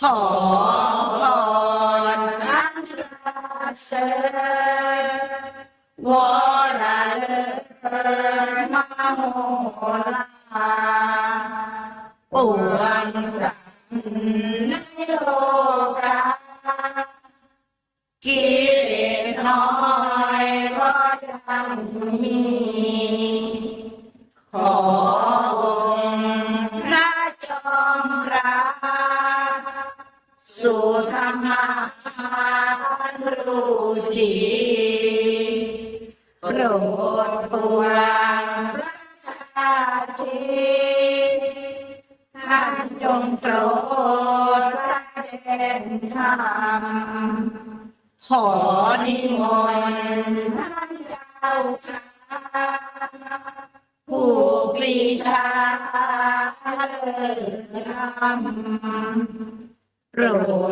ขอพรอันประเสริฐวรเลิศมโหฬารปวงสัตว์ในโลกากิเลสน้อยก็ยังมีขอองค์พระจอมเกล้าสู่ธรรมะอันรู้จริงโปรดปรนประชาชนท่านจงโปรดแสดงธรรมขอนิมนต์ท่านเจ้าชายผู้ปรีชาเลิศธรรมโปร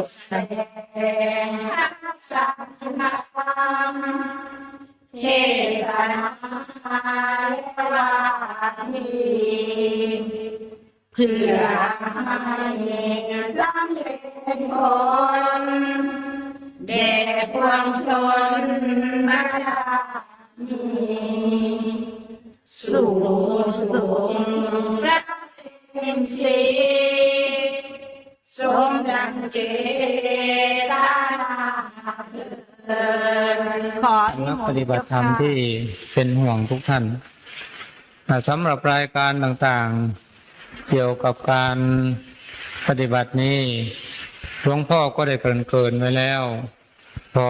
ดแสดงพระสัทธรรมเทศนาและวาทีเพื่อให้สำเร็จผลแด่ปวงชนมาดามีสู่สุขพระเต็มสีสมดังเจตนาเถิดขอนักปฏิบัติธรรมที่เป็นห่วงทุกท่านสำหรับรายการต่างๆเกี่ยวกับการปฏิบัตินี้หลวงพ่อก็ได้เกริ่นไว้แล้วพอ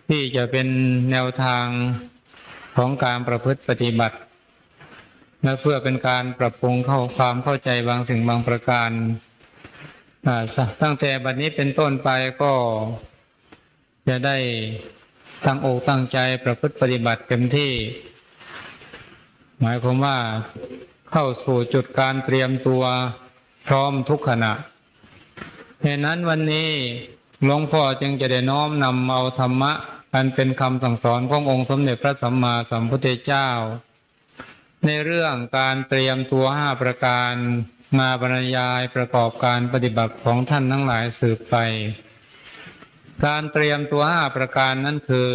ที่จะเป็นแนวทางของการประพฤติปฏิบัติและเพื่อเป็นการปรับปรุงความเข้าใจบางสิ่งบางประการตั้งแต่บัดนี้เป็นต้นไปก็จะได้ตั้งอกตั้งใจประพฤติปฏิบัติเต็มที่หมายความว่าเข้าสู่จุดการเตรียมตัวพร้อมทุกขณะเหตุนั้นวันนี้หลวงพ่อจึงจะได้น้อมนำเอาธรรมะอันเป็นคำสั่งสอนขององค์สมเด็จพระสัมมาสัมพุทธเจ้าในเรื่องการเตรียมตัว5ประการมาบรรยายประกอบการปฏิบัติของท่านทั้งหลายสืบไปการเตรียมตัว5ประการนั้นคือ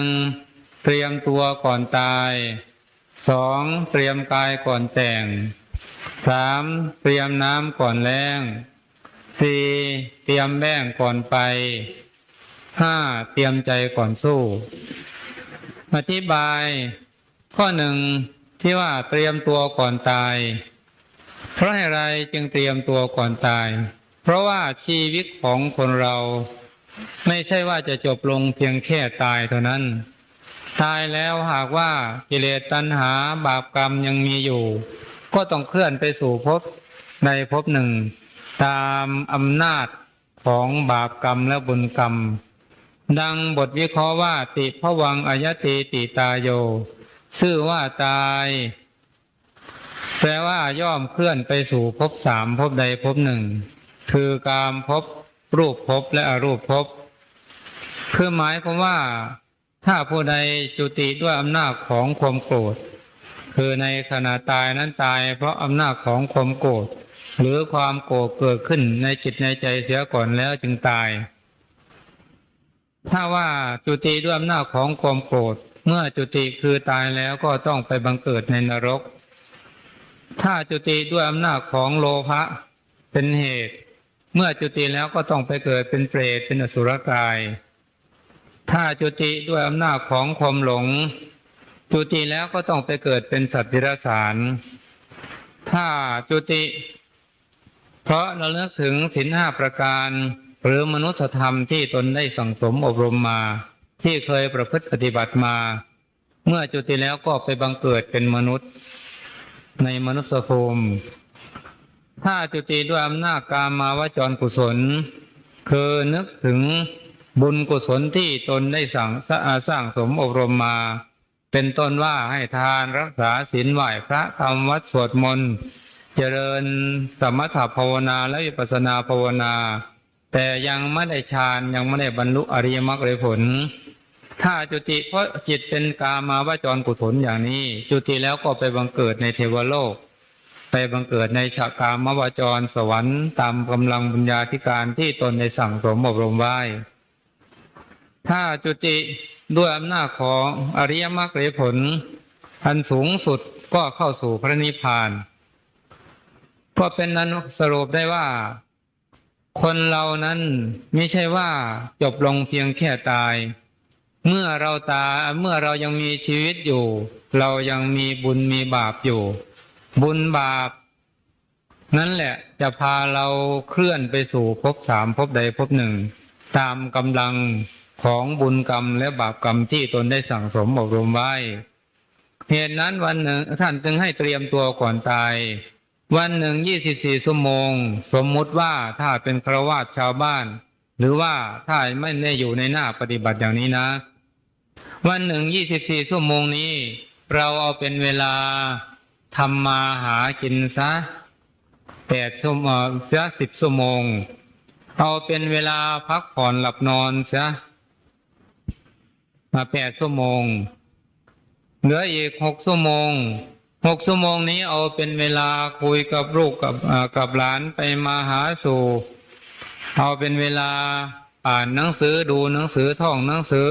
1. เตรียมตัวก่อนตาย 2. เตรียมกายก่อนแต่ง 3. เตรียมน้ำก่อนแล้ง 4. เตรียมแป้งก่อนไป 5. เตรียมใจก่อนสู้อธิบายข้อ 1ที่ว่าเตรียมตัวก่อนตายเพราะอะไรจึงเตรียมตัวก่อนตายเพราะว่าชีวิตของคนเราไม่ใช่ว่าจะจบลงเพียงแค่ตายเท่านั้นตายแล้วหากว่ากิเลสตัณหาบาปกรรมยังมีอยู่ก็ต้องเคลื่อนไปสู่ภพในภพหนึ่งตามอำนาจของบาปกรรมและบุญกรรมดังบทวิเคราะห์ว่าติภวังอายติติตาโยชื่อว่าตายแปลว่าย่อมเคลื่อนไปสู่ภพ3ภพใดภพหนึ่งคือกามภพรูปภพและอรูปภพคือหมายความว่าถ้าผู้ใดจุติด้วยอำนาจของความโกรธคือในขณะตายนั้นตายเพราะอำนาจของความโกรธหรือความโกรธเกิดขึ้นในจิตในใจเสียก่อนแล้วจึงตายถ้าว่าจุติด้วยอำนาจของความโกรธเมื่อจุติคือตายแล้วก็ต้องไปบังเกิดในนรกถ้าจุติด้วยอำนาจของโลภะเป็นเหตุเมื่อจุติแล้วก็ต้องไปเกิดเป็นเปรตเป็นอสุรกายถ้าจุติด้วยอำนาจของความหลงจุติแล้วก็ต้องไปเกิดเป็นสัตว์ดิเรกชันถ้าจุติเพราะเราเลือกถึงศีล5ประการหรือมนุษยธรรมที่ตนได้สั่งสมอบรมมาที่เคยประพฤติปฏิบัติมาเมื่อจุติแล้วก็ไปบังเกิดเป็นมนุษย์ในมนุษยภูมิถ้าจุติด้วยอำนาจกามาวจรกุศลคือนึกถึงบุญกุศลที่ตนได้สร้างสมอบรมมาเป็นต้นว่าให้ทานรักษาศีลไหว้พระทำวัดสวดมนต์เจริญสมถภาวนาและวิปัสสนาภาวนาแต่ยังไม่ได้ฌานยังไม่ได้บรรลุอริยมรรคผลถ้าจุติเพราะจิตเป็นกามาวจรกุศลอย่างนี้จุติแล้วก็ไปบังเกิดในเทวโลก ไปบังเกิดในฉกามวจรสวรรค์ตามกำลังบุญญาธิการที่ตนได้สั่งสมอบรมไว้ถ้าจุติด้วยอำนาจของอริยมรรคผลอันสูงสุดก็เข้าสู่พระนิพพานเพราะเป็นนั้นสรุปได้ว่าคนเรานั้นไม่ใช่ว่าจบลงเพียงแค่ตายเมื่อเรายังมีชีวิตอยู่เรายังมีบุญมีบาปอยู่บุญบาปนั่นแหละจะพาเราเคลื่อนไปสู่ภพสามภพใดภพหนึ่งตามกำลังของบุญกรรมและบาปกรรมที่ตนได้สั่งสมอบรมไว้เหตุนั้นวันหนึ่งท่านจึงให้เตรียมตัวก่อนตายวันหนึ่ง24 ชั่วโมงสมมุติว่าถ้าเป็นฆราวาสชาวบ้านหรือว่าถ้าไม่ได้อยู่ในหน้าปฏิบัติอย่างนี้นะวันหนึ่ง24 ชั่วโมงนี้เราเอาเป็นเวลาทำมาหากินซะ8 ชั่วโมงเสีย10 ชั่วโมงเอาเป็นเวลาพักผ่อนหลับนอนเสียมา8 ชั่วโมงเหลืออีก6 ชั่วโมง6 ชั่วโมงนี้เอาเป็นเวลาคุยกับลูกกับหลานไปมาหาสู่เอาเป็นเวลาอ่านหนังสือดูหนังสือท่องหนังสือ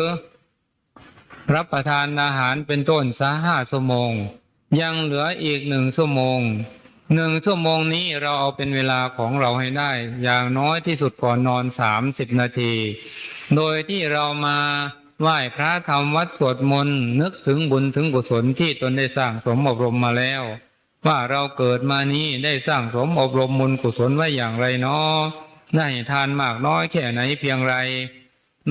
รับประทานอาหารเป็นต้นซะ5 ชั่วโมงยังเหลืออีก1 ชั่วโมง1 ชั่วโมงนี้เราเอาเป็นเวลาของเราให้ได้อย่างน้อยที่สุดก่อนนอน30 นาทีโดยที่เรามาไหว้พระทำวัดสวดมนต์นึกถึงบุญถึงกุศลที่ตนได้สร้างสมอบรมมาแล้วว่าเราเกิดมานี้ได้สร้างสมอบรมบุญกุศลไว้อย่างไรเนาะได้ทานมากน้อยแค่ไหนเพียงไร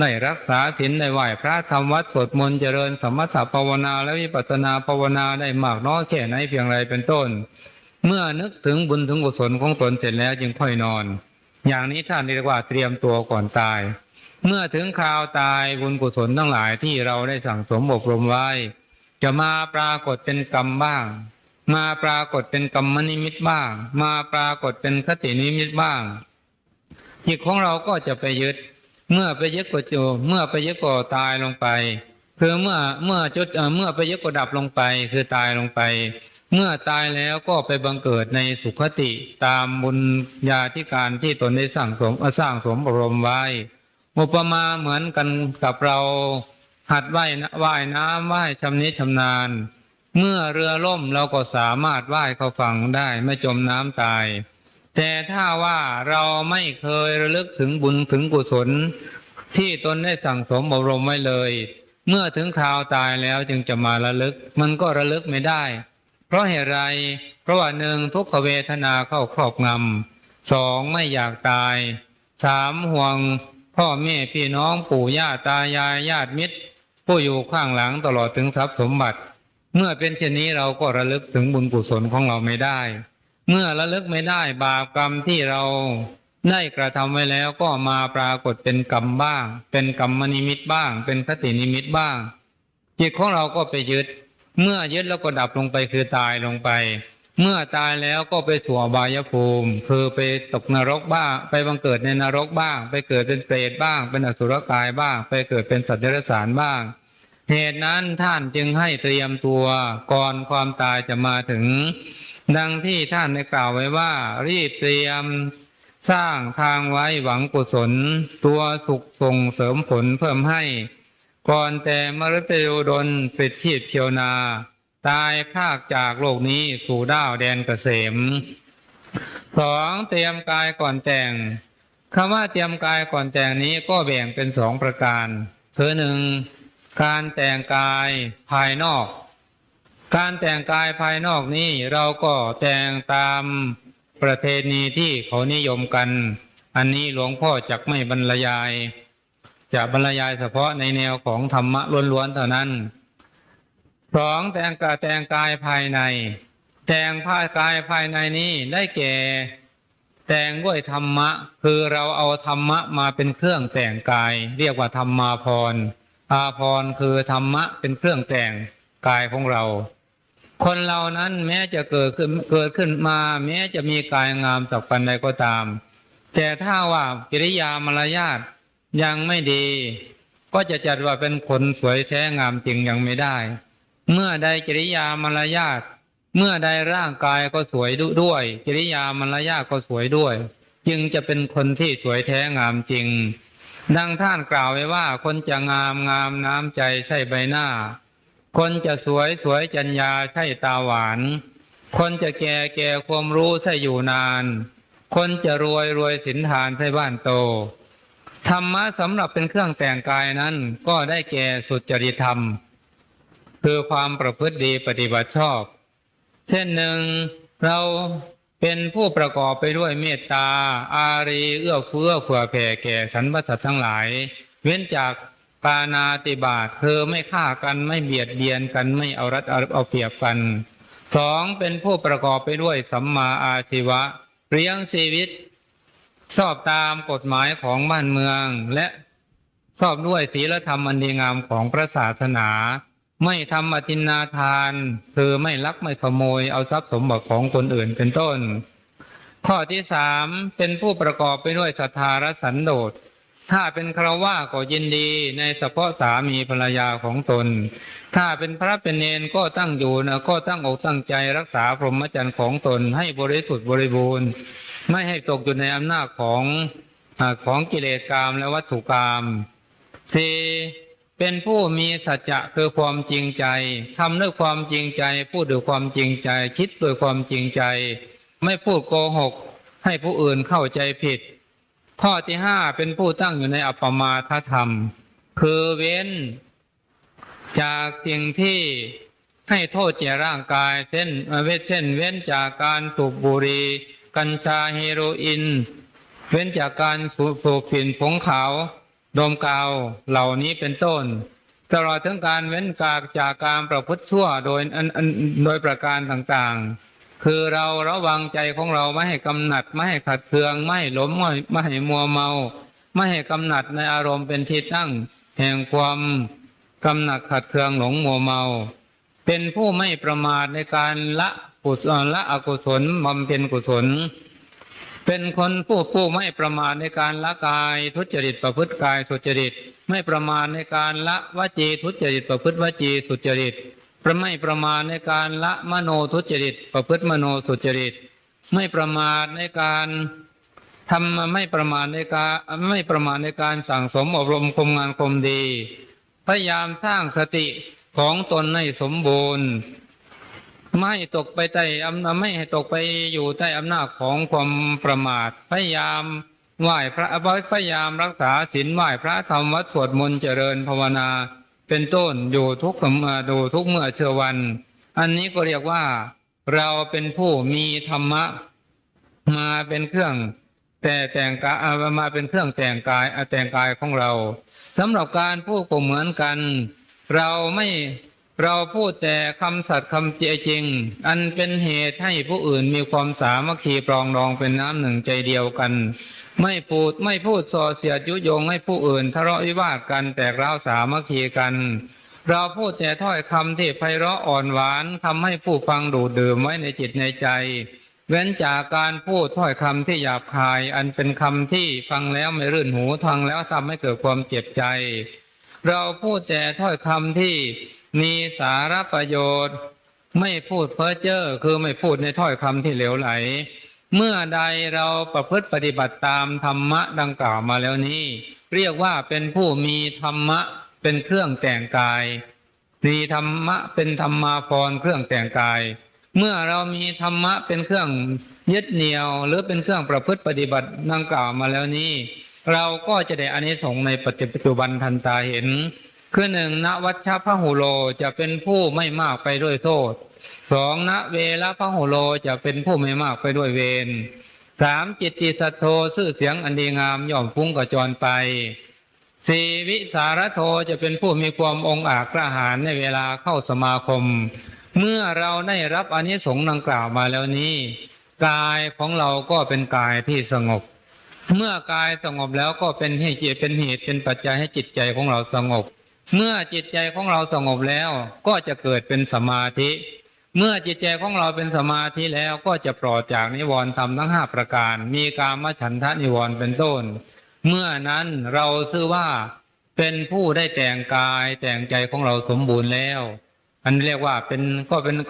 ได้รักษาศีลได้ไหว้พระทำวัดสวดมนต์เจริญสมถภาวนาและวิปัสสนาภาวนาได้มากน้อยแค่ไหนเพียงไรเป็นต้นเมื่อนึกถึงบุญถึงกุศลของตนเสร็จแล้วจึงค่อยนอนอย่างนี้ท่านเรียกว่าเตรียมตัวก่อนตายเมื่อถึงคราวตายบุญกุศลทั้งหลายที่เราได้สั่งสมอบรมไว้จะมาปรากฏเป็นกรรมบ้างมาปรากฏเป็นกรรมนิมิตบ้างมาปรากฏเป็นคตินิมิตบ้างจิตของเราก็จะไปยึดเมื่อไปยึดก็ตายลงไปคือเมื่อไปยึดก็ดับลงไปคือตายลงไปเมื่อตายแล้วก็ไปบังเกิดในสุคติตามบุญญาธิการที่ตนได้สั่งสมอบรมไว้อุปมาเหมือนกันกับเราหัดว่ายน้ำว่ายชำนิชำนาญเมื่อเรือล่มเราก็สามารถว่ายเข้าฝั่งได้ไม่จมน้ำตายแต่ถ้าว่าเราไม่เคยระลึกถึงบุญถึงกุศลที่ตนได้สั่งสมอบรมไว้เลยเมื่อถึงคราวตายแล้วจึงจะมาระลึกมันก็ระลึกไม่ได้เพราะเหตุไรเพราะว่า1ทุกขเวทนาเข้าครอบงำ2ไม่อยากตาย3ห่วงพ่อแม่พี่น้องปู่ย่าตายายญาติมิตรผู้อยู่ข้างหลังตลอดถึงทรัพย์สมบัติเมื่อเป็นเช่นนี้เราก็ระลึกถึงบุญกุศลของเราไม่ได้เมื่อระลึกไม่ได้บาปกรรมที่เราได้กระทำไว้แล้วก็มาปรากฏเป็นกรรมบ้างเป็นกรรมนิมิตบ้างเป็นคตินิมิตบ้างจิตของเราก็ไปยึดเมื่อยึดแล้วก็ดับลงไปคือตายลงไปเมื่อตายแล้วก็ไปสู่อบายภูมิคือไปตกนรกบ้างไปบังเกิดในนรกบ้างไปเกิดเป็นเปรตบ้างเป็นอสุรกายบ้างไปเกิดเป็นสัตว์เดรัจฉานบ้างเหตุนั้นท่านจึงให้เตรียมตัวก่อนความตายจะมาถึงดังที่ท่านได้กล่าวไว้ว่ารีบเตรียมสร้างทางไว้หวังกุศลตัวสุขส่งเสริมผลเพิ่มให้ก่อนแต่มฤตยูดลปิดชีพเชียวนาตายพรากจากโลกนี้สู่ดาวแดนเกษม2เตรียมกายก่อนแต่งคำว่าเตรียมกายก่อนแต่งนี้ก็แบ่งเป็น2 ประการคือ1การแต่งกายภายนอกการแต่งกายภายนอกนี้เราก็แต่งตามประเพณีที่เขานิยมกันอันนี้หลวงพ่อจักไม่บรรยายจะบรรยายเฉพาะในแนวของธรรมะล้วนๆเท่านั้น2แต่งกายภายในแต่งกายภายในนี้ได้แก่แต่งด้วยธรรมะคือเราเอาธรรมะมาเป็นเครื่องแต่งกายเรียกว่าธรรมาภรณ์อาภรณ์คือธรรมะเป็นเครื่องแต่งกายของเราคนเรานั้นแม้จะเกิดขึ้นมาแม้จะมีกายงามสักปานใดก็ตามแต่ถ้าว่ากิริยามารยาทยังไม่ดีก็จะจัดว่าเป็นคนสวยแท้งามจริงยังไม่ได้เมื่อใดกิริยามารยาท เมื่อใดร่างกายก็สวยด้วยกิริยามารยาทก็สวยด้วยจึงจะเป็นคนที่สวยแท้งามจริงดังท่านกล่าวไว้ว่าคนจะงามงามน้ำใจใช่ใบหน้าคนจะสวยสวยจัญญาใช่ตาหวานคนจะแก่แก่ความรู้ใช่อยู่นานคนจะรวยรวยศีลทานใช่บ้านโตธรรมะสำหรับเป็นเครื่องแต่งกายนั้นก็ได้แก่สุจริตธรรมคือความประพฤติดีปฏิบัติชอบเช่นหนึ่งเราเป็นผู้ประกอบไปด้วยเมตตาอารีเอื้อเฟื้อเผื่อแผ่แก่สรรพสัตว์ทั้งหลายเว้นจากปาณาติบาตคือไม่ฆ่ากันไม่เบียดเบียนกันไม่เอารัดเอาเปรียบกันสองเป็นผู้ประกอบไปด้วยสัมมาอาชีวะเลี้ยงชีวิตชอบตามกฎหมายของบ้านเมืองและชอบด้วยศีลธรรมอันดีงามของพระศาสนาไม่ทำอทินนาทานคือไม่ลักไม่ขโมยเอาทรัพย์สมบัติของคนอื่นเป็นต้นข้อที่สามเป็นผู้ประกอบไปด้วยศรัทธาและสันโดษถ้าเป็นฆราวาสก็ยินดีในเฉพาะสามีภรรยาของตนถ้าเป็นพระเป็นเณรก็ตั้งอยู่ก็ตั้งอกตั้งใจรักษาพรหมจรรย์ของตนให้บริสุทธิ์บริบูรณ์ไม่ให้ตกอยู่ในอำนาจของกิเลสกามและวัตถุกามสี่เป็นผู้มีสัจจะคือความจริงใจทำด้วยความจริงใจพูดด้วยความจริงใจคิดด้วยความจริงใจไม่พูดโกหกให้ผู้อื่นเข้าใจผิดข้อที่ห้าเป็นผู้ตั้งอยู่ในอัปปมาทธรรมคือเว้นจากสิ่งที่ให้โทษแก่ร่างกายเช่นเว้นจากการสูบบุหรี่กัญชาเฮโรอีนเว้นจากการสูบฝิ่นผงขาวดมกาวเหล่านี้เป็นต้นตลอดถึงการเว้นจากการประพฤติชั่วโดยประการต่างๆคือเราระวังใจของเราไม่ให้กำหนัดไม่ให้ขัดเคืองไม่หลงไม่ให้มัวเมาไม่ให้กำหนัดในอารมณ์เป็นที่ตั้งแห่งความกำหนัดขัดเคืองหลงมัวเมาเป็นผู้ไม่ประมาทในการละอกุศลบำเพ็ญกุศลเป็นคนผู้ไม่ประมาทในการละกายทุจริตประพฤติกายสุจริตไม่ประมาทในการละวจีทุจริตประพฤติวจีสุจริตไม่ประมาทในการละมโนทุจริตประพฤติมโนสุจริตไม่ประมาทในการไม่ประมาทในการสั่งสมอบรมคุมงานคุมดีพยายามสร้างสติของตนให้สมบูรณ์ไม่ให้ตกไปอยู่ใต้อำนาจของความประมาทพยายามไหว้พระพยายามรักษาศีลไหว้พระทำวัดสวดมนต์เจริญภาวนาเป็นต้นอยู่ทุกเมื่อเช้าวันอันนี้ก็เรียกว่าเราเป็นผู้มีธรรมะมาเป็นเครื่องแต่งกายมาเป็นเครื่องแต่งกายของเราสำหรับการพูดก็เหมือนกันเราพูดแต่คำสัตย์คำจริงอันเป็นเหตุให้ผู้อื่นมีความสามัคคีปรองดองเป็นน้ำหนึ่งใจเดียวกันไม่พูดส่อเสียดยุยงให้ผู้อื่นทะเลาะวิวาทกันแตกร้าวสามัคคีกันเราพูดแต่ถ้อยคำที่ไพเราะอ่อนหวานทำให้ผู้ฟังดูดดื่มไว้ในจิตในใจเว้นจากการพูดถ้อยคำที่หยาบคายอันเป็นคำที่ฟังแล้วไม่รื่นหูฟังแล้วทำให้เกิดความเจ็บใจเราพูดแต่ถ้อยคำที่มีสาระประโยชน์ไม่พูดเพ้อเจ้อคือไม่พูดในถ้อยคำที่เหลวไหลเมื่อใดเราประพฤติปฏิบัติตามธรรมะดังกล่าวมาแล้วนี้เรียกว่าเป็นผู้มีธรรมะเป็นเครื่องแต่งกายมีธรรมะเป็นธรรมาภรณ์เครื่องแต่งกายเมื่อเรามีธรรมะเป็นเครื่องยึดเหนี่ยวหรือเป็นเครื่องประพฤติปฏิบัติดังกล่าวมาแล้วนี้เราก็จะได้อานิสงส์ในปัจจุบันทันตาเห็นคือหนึ่งณวัชชะพหุโลจะเป็นผู้ไม่มากไปด้วยโทษสองณเวรพหุโลจะเป็นผู้ไม่มากไปด้วยเวรสามจิตติสัทโธชื่อเสียงอันดีงามย่อมฟุ้งกระจรไปสี่วิสารโธจะเป็นผู้มีความองอาจกล้าหาญในเวลาเข้าสมาคมเมื่อเราได้รับอานิสงส์ดังกล่าวมาแล้วนี้กายของเราก็เป็นกายที่สงบเมื่อกายสงบแล้วก็เป็นเหตุเป็นปัจจัยให้จิตใจของเราสงบเมื่อจิตใจของเราสงบแล้วก็จะเกิดเป็นสมาธิเมื่อจิตใจของเราเป็นสมาธิแล้วก็จะปลอดจากนิวรณ์ธรรมทั้ง5ประการมีกามฉันทะนิวรณ์เป็นต้นเมื่อนั้นเราชื่อว่าเป็นผู้ได้แต่งกายแต่งใจของเราสมบูรณ์แล้ว อันเรียกว่า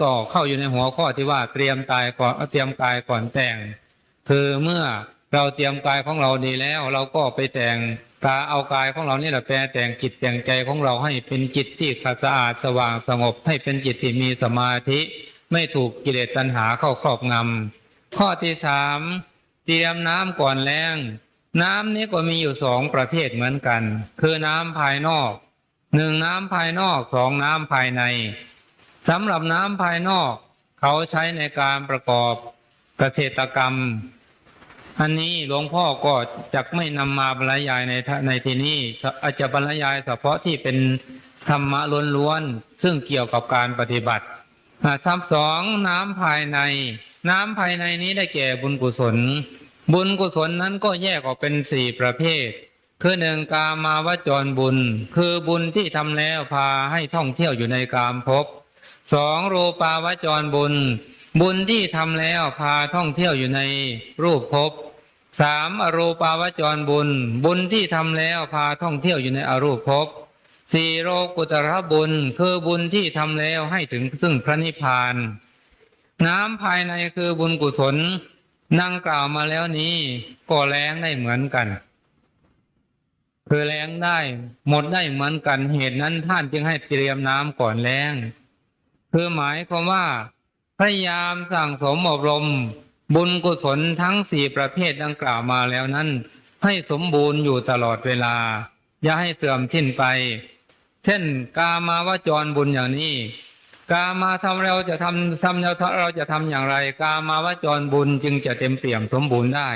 ก็เข้าอยู่ในหัวข้อที่ว่าเตรียมกายก่อนแต่งคือเมื่อเราเตรียมกายของเราดีแล้วเราก็ไปแต่งเอากายของเรานี่แหละแปลแต่งจิตแต่งใจของเราให้เป็นจิตที่สะอาดสว่างสงบให้เป็นจิตที่มีสมาธิไม่ถูกกิเลสตัณหาเข้าครอบงำข้อที่สามเตรียมน้ำก่อนแล้งน้ำนี้ก็มีอยู่สองประเภทเหมือนกันคือน้ำภายนอกหนึ่งน้ำภายนอกสองน้ำภายในสำหรับน้ำภายนอกเขาใช้ในการประกอบเกษตรกรรมอันนี้หลวงพ่อก็จะไม่นำมาบรรยายในที่นี้อาจจะบรรยายเฉพาะที่เป็นธรรมะล้วนๆซึ่งเกี่ยวกับการปฏิบัติสองน้ำภายในน้ำภายในนี้ได้แก่บุญกุศลบุญกุศลนั้นก็แยกออกเป็นสี่ประเภทคือหนึ่งกามาวจรบุญคือบุญที่ทำแล้วพาให้ท่องเที่ยวอยู่ในกามภพสองรูปาวจรบุญบุญที่ทำแล้วพาท่องเที่ยวอยู่ในรูปภพสามอรูปาวจรบุญบุญที่ทำแล้วพาท่องเที่ยวอยู่ในอรูปภพสี่โลกุตระบุญคือบุญที่ทำแล้วให้ถึงซึ่งพระนิพพานน้ำภายในคือบุญกุศลดังกล่าวมาแล้วนี้ก็แล้งได้เหมือนกันคือแล้งได้หมดได้เหมือนกันเหตุนั้นท่านจึงให้เตรียมน้ำก่อนแล้งคือหมายความว่าพยายามสั่งสมอบรมบุญกุศลทั้งสี่ประเภทดังกล่าวมาแล้วนั้นให้สมบูรณ์อยู่ตลอดเวลาอย่าให้เสื่อมสิ้นไปเช่นกามาวจรบุญอย่างนี้กามาทำเราจะทำเราจะทำอย่างไรกามาวจรบุญจึงจะเต็มเปี่ยมสมบูรณ์ได้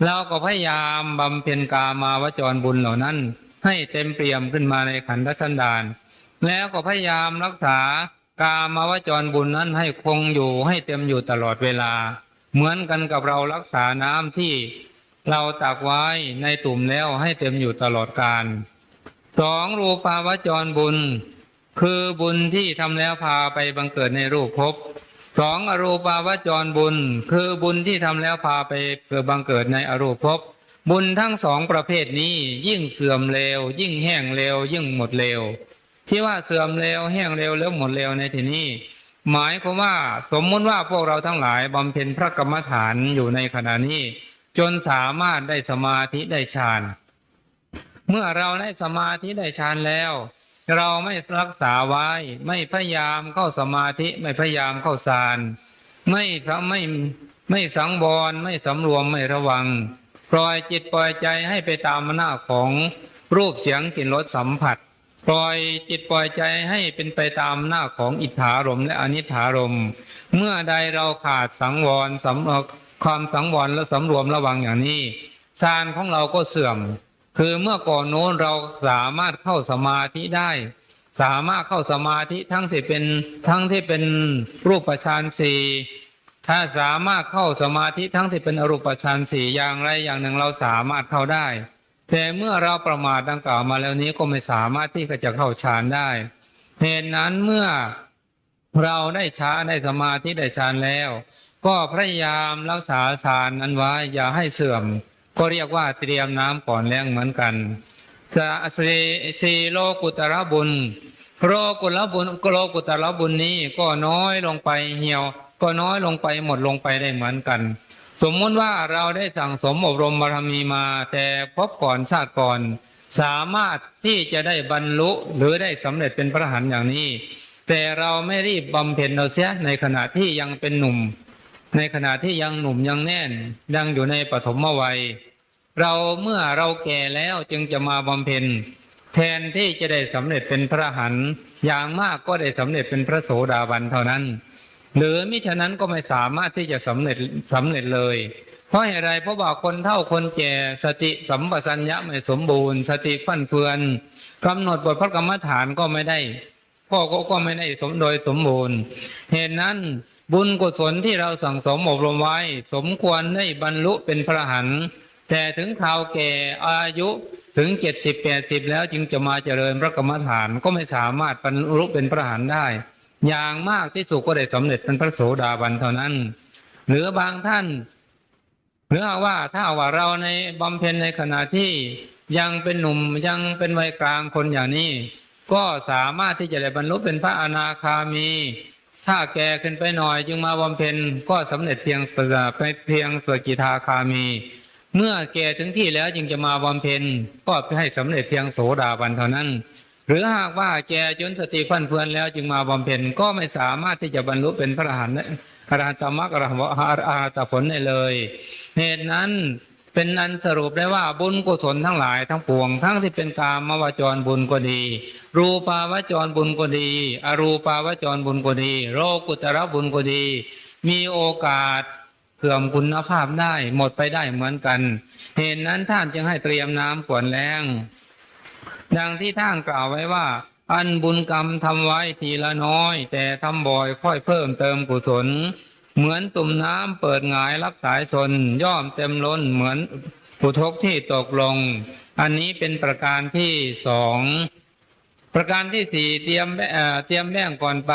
เราก็พยายามบำเพ็ญกามาวจรบุญเหล่านั้นให้เต็มเปี่ยมขึ้นมาในขันธสันดานแล้วก็พยายามรักษากามาวจรบุญนั้นให้คงอยู่ให้เต็มอยู่ตลอดเวลาเหมือนกันกับเรารักษาน้ำที่เราตักไว้ในตุ่มแล้วให้เต็มอยู่ตลอดกาลสองรูปาวจรบุญคือบุญที่ทำแล้วพาไปบังเกิดในรูปภพสองอรูปาวจรบุญคือบุญที่ทำแล้วพาไปเกิดบังเกิดในอรูปภพบุญทั้งสองประเภทนี้ยิ่งเสื่อมเร็วยิ่งแห้งเร็วยิ่งหมดเร็วที่ว่าเสื่อมเร็วแห้งเร็วแล้วหมดเร็วในที่นี้หมายความว่าสมมุติว่าพวกเราทั้งหลายบำเพ็ญพระกรรมฐานอยู่ในขณะนี้จนสามารถได้สมาธิได้ฌานเมื่อเราได้สมาธิได้ฌานแล้วเราไม่รักษาไว้ไม่พยายามเข้าสมาธิไม่พยายามเข้าฌานไม่สังวรไม่สำรวมไม่ระวังปล่อยจิตปล่อยใจให้ไปตามอำนาจของรูปเสียงกลิ่นรสสัมผัสปล่อยจิตปล่อยใจให้เป็นไปตามอำนาจของอิทธารมณ์และอนิทธารมณ์เมื่อใดเราขาดสังวรความสังวรและสำรวมระวังอย่างนี้ฌานของเราก็เสื่อมคือเมื่อก่อนโน้นเราสามารถเข้าสมาธิได้สามารถเข้าสมาธิทั้งที่เป็นรูปฌานสี่ถ้าสามารถเข้าสมาธิทั้งที่เป็นอรูปฌานสี่อย่างไรอย่างหนึ่งเราสามารถเข้าได้แต่เมื่อเราประมาทดังกล่าวมาแล้วนี้ก็ไม่สามารถที่จะเข้าฌานได้เหตุนั้นเมื่อเราได้สมาธิได้ฌานแล้วก็พยายามรักษาฌานนั้นไว้อย่าให้เสื่อมก็เรียกว่าเตรียมน้ำก่อนแล้งเหมือนกันสี่โลกุตระบุญโลกุตระบุญนี้ก็น้อยลงไปเหี่ยวก็น้อยลงไปหมดลงไปได้เหมือนกันสมมติว่าเราได้สั่งสมอบรมบารมีมาแต่พบก่อนชาติก่อนสามารถที่จะได้บรรลุหรือได้สำเร็จเป็นพระอรหันต์อย่างนี้แต่เราไม่รีบบำเพ็ญเราเสียในขณะที่ยังเป็นหนุ่มในขณะที่ยังหนุ่มยังแน่นยังอยู่ในปฐมวัยเมื่อเราแก่แล้วจึงจะมาบำเพ็ญแทนที่จะได้สำเร็จเป็นพระอรหันต์อย่างมากก็ได้สำเร็จเป็นพระโสดาบันเท่านั้นหรือมิฉะนั้นก็ไม่สามารถที่จะสำเร็จเลยเพราะอะไรเพราะว่าคนเฒ่าคนแก่สติสัมปชัญญะไม่สมบูรณ์สติฟั่นเฟือนกำหนดบทพระกรรมฐานก็ไม่ได้ก็ไม่ได้โดยสมบูรณ์เหตุนั้นบุญกุศลที่เราสั่งสมอบรมไว้สมควรได้บรรลุเป็นพระอรหันต์แต่ถึงคราวแก่อายุถึง70-80แล้วจึงจะมาเจริญพระกรรมฐานก็ไม่สามารถบรรลุเป็นพระอรหันต์ได้อย่างมากที่สุดก็ได้สำเร็จเป็นพระโสดาบันเท่านั้นหรือบางท่านหรือว่าถ้าว่าเราในบำเพ็ญในขณะที่ยังเป็นหนุ่มยังเป็นวัยกลางคนอย่างนี้ ก็สามารถที่จะได้บรรลุเป็นพระอนาคามี ถ้าแก่ขึ้นไปหน่อยจึงมาบำเพ็ญก็สำเร็จเพียงสวกิทาคามี เมื่อแก่ถึงที่แล้วจึงจะมาบำเพ็ญก็ให้สำเร็จเพียงโสดาบันเท่านั้นหรือหากว่าแก่จนสติฟั่นเฟือนแล้วจึงมาบำเพ็ญก็ไม่สามารถที่จะบรรลุเป็นพระอรหันตมรรคอรหัตผลได้เลยเหตุนั้นเป็นนันสรุปได้ว่าบุญกุศลทั้งหลายทั้งปวงทั้งที่เป็นกามวจรบุญก็ดีรูปาวจรบุญก็ดีอรูปาวจรบุญก็ดีโลกุตระบุญก็ดี มีโอกาสเสื่อมคุณภาพได้หมดไปได้เหมือนกันเหตุนั้นท่านจึงให้เตรียมน้ำฝนแล้งดังที่ท่านกล่าวไว้ว่าอันบุญกรรมทำไว้ทีละน้อยแต่ทำบ่อยค่อยเพิ่มเติมกุศลเหมือนตุ่มน้ำเปิดหงายรับสายชนย่อมเต็มล้นเหมือนอุทกที่ตกลงอันนี้เป็นประการที่สองประการที่สี่เตรียมแบ่งก่อนไป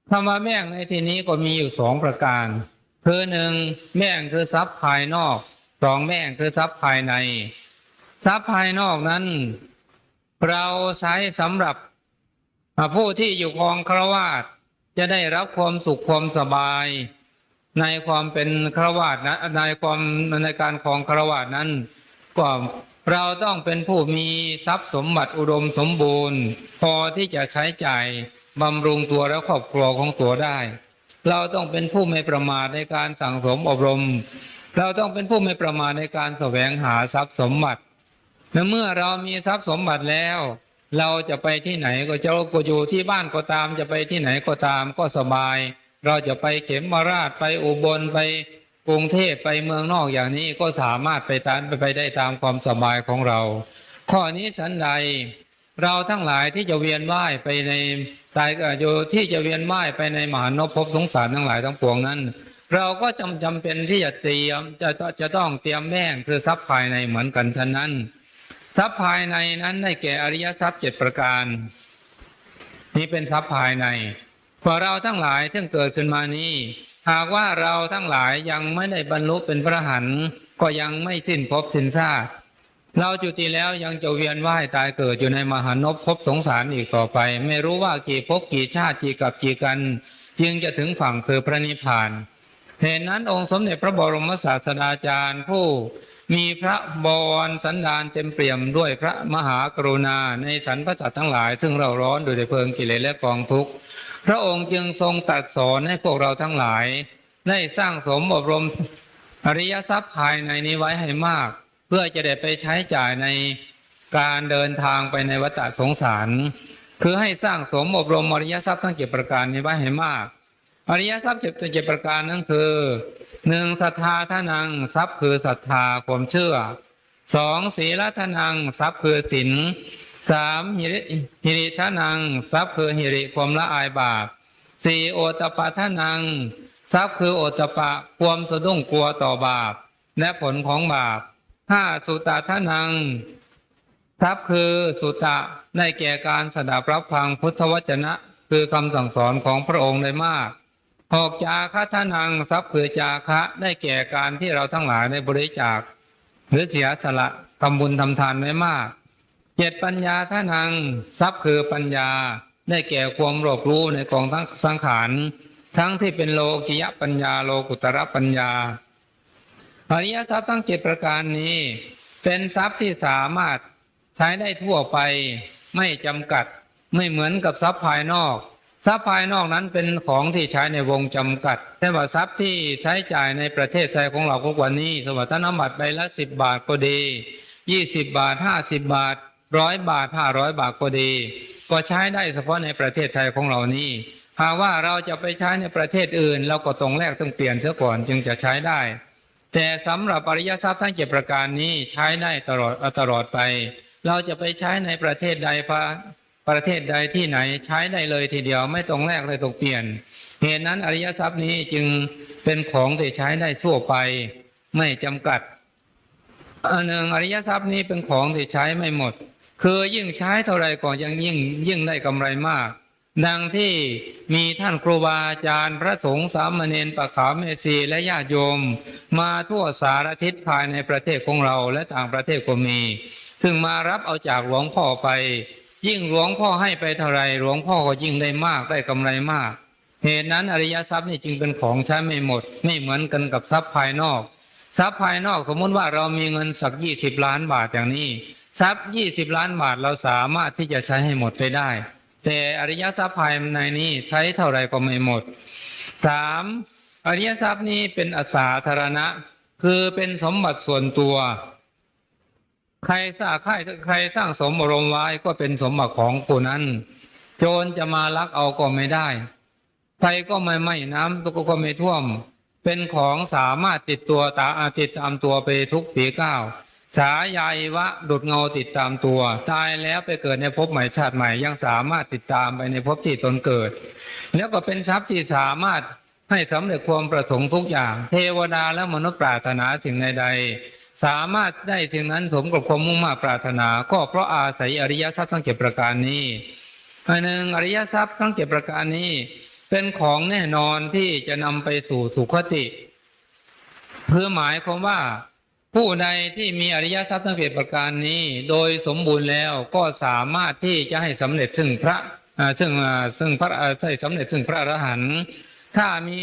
ธรรมะแบ่งในที่นี้ก็มีอยู่สองประการคือหนึ่งแบ่งคือทรัพย์ภายนอกสองแบ่งคือทรัพย์ภายในทรัพย์ภายนอกนั้นเราใช้สำหรับผู้ที่อยู่ครองฆราวาสจะได้รับความสุขความสบายในความเป็นฆราวาสนะในการครองฆราวาสนั้นก็เราต้องเป็นผู้มีทรัพย์สมบัติอุดมสมบูรณ์พอที่จะใช้จ่ายบำรุงตัวและครอบครัวของตัวได้เราต้องเป็นผู้ไม่ประมาทในการสั่งสมอบรมเราต้องเป็นผู้ไม่ประมาทในการแสวงหาทรัพย์สมบัติและเมื่อเรามีทรัพย์สมบัติแล้วเราจะไปที่ไหนก็อยู่ที่บ้านก็ตามจะไปที่ไหนก็ตามก็สบายเราจะไปเขมราชไปอุบลไปกรุงเทพไปเมืองนอกอย่างนี้ก็สามารถไปได้ตามความสบายของเราข้อนี้ฉันใดเราทั้งหลายที่จะเวียนว่ายไปในอยู่ที่จะเวียนว่ายไปในมหานพภพสงสารทั้งหลายทั้งปวงนั้นเราก็จำเป็นที่จะต้องเตรียมแบ่งคือทรัพย์ภายในเหมือนกันฉะนั้นทรัพย์ภายในนั้นได้แก่อริยทรัพย์7ประการนี้เป็นทรัพย์ภายในพอเราทั้งหลายที่เกิดขึ้นมานี้หากว่าเราทั้งหลายยังไม่ได้บรรลุเป็นพระอรหันต์ก็ยังไม่สิ้นภพสิ้นชาติเราจุติแล้วยังจะเวียนว่ายตายเกิดอยู่ในมหานพภพสงสารอีกต่อไปไม่รู้ว่ากี่ภพกี่ชาติกี่กับกี่กันจึงจะถึงฝั่งคือพระนิพพานเหตุนั้นองค์สมเด็จพระบรมศาสดาจารย์ผู้มีพระบวรสันดานเต็มเปี่ยมด้วยพระมหากรุณาในสรรพสัตว์ทั้งหลายซึ่งเราร้อนโดยเพลิงกิเลสและกองทุกข์พระองค์จึงทรงตรัสสอนให้พวกเราทั้งหลายได้สร้างสมอบรมอริยทรัพย์ภายในนี้ไว้ให้มากเพื่อจะได้ไปใช้จ่ายในการเดินทางไปในวัฏสงสารคือให้สร้างสมอบรมอริยทรัพย์ทั้ง7ประการนี้ไว้ให้มากอริยทรัพย์7ประการนั้นคือ1ศรัทธาทานังทรัพย์คือศรัทธาความเชื่อ2ศีลทานังทรัพย์คือศีล3หิริทานังทรัพย์คือหิริความละอายบาป4โอตตัปปะทานังทรัพย์คือโอตตัปปะความสะดุ้งกลัวต่อบาปและผลของบาป5สุตตะทานังทรัพย์คือสุตตะได้แก่การสดับรับฟังพุทธวจนะคือคำสั่งสอนของพระองค์ได้มาก6จาคะทานังทรัพย์คือจาคะได้แก่การที่เราทั้งหลายได้บริจาคหรือเสียสละทำบุญทำทานไว้มาก7ปัญญาทานังทรัพย์คือปัญญาได้แก่ความรอบรู้ในกองทั้งสังขารทั้งที่เป็นโลกิยปัญญาโลกุตระปัญญาอริยทรัพย์ทั้ง7ประการนี้เป็นทรัพย์ที่สามารถใช้ได้ทั่วไปไม่จำกัดไม่เหมือนกับทรัพย์ภายนอกทรัพย์ภายนอกนั้นเป็นของที่ใช้ในวงจำกัดแต่ว่าทรัพย์ที่ใช้จ่ายในประเทศไทยของเราทุกวันนี้สมมติธนบัตรใบละ10 บาทก็ดี20 บาท50 บาท100 บาท500 บาทก็ดีก็ใช้ได้เฉพาะในประเทศไทยของเรานี้หากว่าเราจะไปใช้ในประเทศอื่นเราก็ต้องแลกต้องเปลี่ยนเสียก่อนจึงจะใช้ได้แต่สำหรับอริยทรัพย์ทั้ง7ประการนี้ใช้ได้ตลอดไปเราจะไปใช้ในประเทศใดประเทศใดที่ไหนใช้ได้เลยทีเดียวไม่ต้องแลกเลยต้องเปลี่ยนเหตุนั้นอริยทรัพย์นี้จึงเป็นของที่ใช้ได้ทั่วไปไม่จำกัดอันหนึ่งอริยทรัพย์นี้เป็นของที่ใช้ไม่หมดคือยิ่งใช้เท่าไรก็ยิ่งได้กำไรมากดังที่มีท่านครูบาอาจารย์พระสงฆ์สามเณรปขาวเมสีและญาติโยมมาทั่วสารทิศภายในประเทศของเราและต่างประเทศก็มี ซึ่งมารับเอาจากหลวงพ่อไปยิ่งหลวงพ่อให้ไปเท่าไรหลวงพ่อก็ยิ่งได้มากได้กำไรมากเหตุนั้นอริยทรัพย์นี่จึงเป็นของใช้ไม่หมดไม่เหมือนกันกับทรัพย์ภายนอกทรัพย์ภายนอกสมมติว่าเรามีเงินสัก20 ล้านบาทอย่างนี้ทรัพย์20 ล้านบาทเราสามารถที่จะใช้ให้หมดไปได้แต่อริยทรัพย์ภายในนี้ใช้เท่าไรก็ไม่หมด3อริยทรัพย์นี้เป็นอสาธารณะคือเป็นสมบัติส่วนตัวใครสร้างสมบรมไว้ก็เป็นสมบัติของผู้นั้นโจรจะมาลักเอาก็ไม่ได้ไฟก็ไม่ไหม้น้ำก็ไม่ท่วมเป็นของสามารถติดตามตัวไปทุกปีก้าวฉายายวะดุจเงาติดตามตัวตายแล้วไปเกิดในภพใหม่ชาติใหม่ยังสามารถติดตามไปในภพที่ตนเกิดแล้วก็เป็นทรัพย์ที่สามารถให้สำเร็จความประสงค์ทุกอย่างเทวดาและมนุษย์ปรารถนาสิ่งใดๆสามารถได้สิ่งนั้นสมกับความมุ่งมั่นปรารถนาก็เพราะอาศัยอริยทรัพย์ทั้ง7ประการนี้อันหนึ่งอริยทรัพย์ทั้ง7ประการนี้เป็นของแน่นอนที่จะนำไปสู่สุคติเพื่อหมายความว่าผู้ใดที่มีอริยทรัพย์ทั้ง7ประการนี้โดยสมบูรณ์แล้วก็สามารถที่จะให้สำเร็จซึ่งพระสำเร็จซึ่งพระอรหันต์ถ้ามี